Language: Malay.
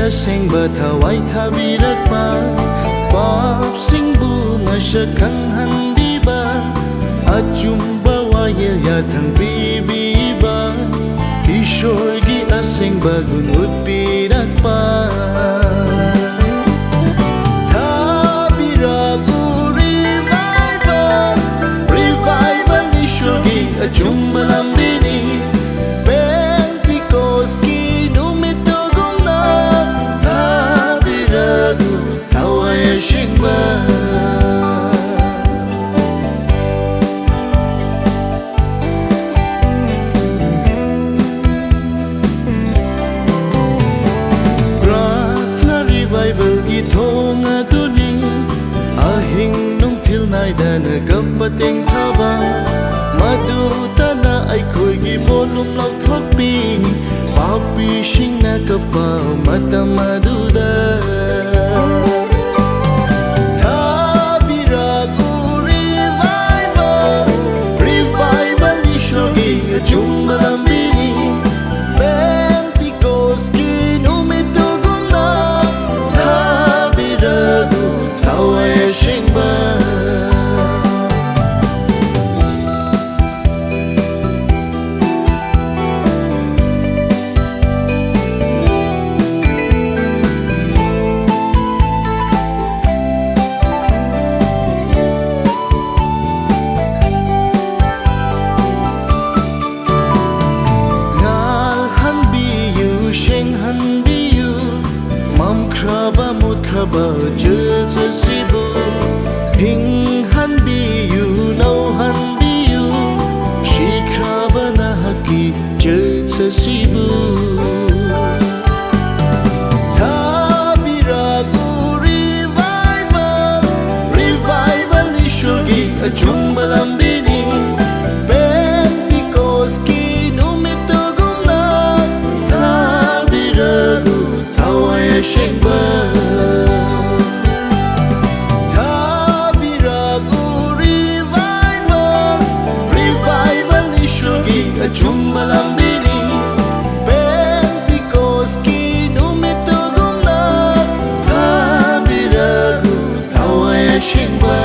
asengba thawai thabirakpa papsingbu masakanghanbiba achumba wayel yathang bibiba Ishorgi asengba gun utpirakpa Thabiraku revival revival Ishorgi achumba lambini Pentecost-ki numitogumna Thabiraku thawai asengba Revival gi thonga tuni ahing nung thil nai dana kapateng thaba madu tana aikhoi gi bolum lau thokpi papi singna kapa matamaduda Thabiraku revival revival Ishogi chumbalambini Pentecost-ki numitogumna Thabiraku thawai asengba Kraba mut kraba jelse sibu Hing han biyu nau han biyu Shi kraba na haki jelse sibu Thabiraku revival revival Ishogi achumba lambini Pentecost-ki numitogumna Thabiraku thawai asengba Thabiraku revival revival Ishogi achumba lambini Pentecost-ki numitogumna Thabiraku thawai asengba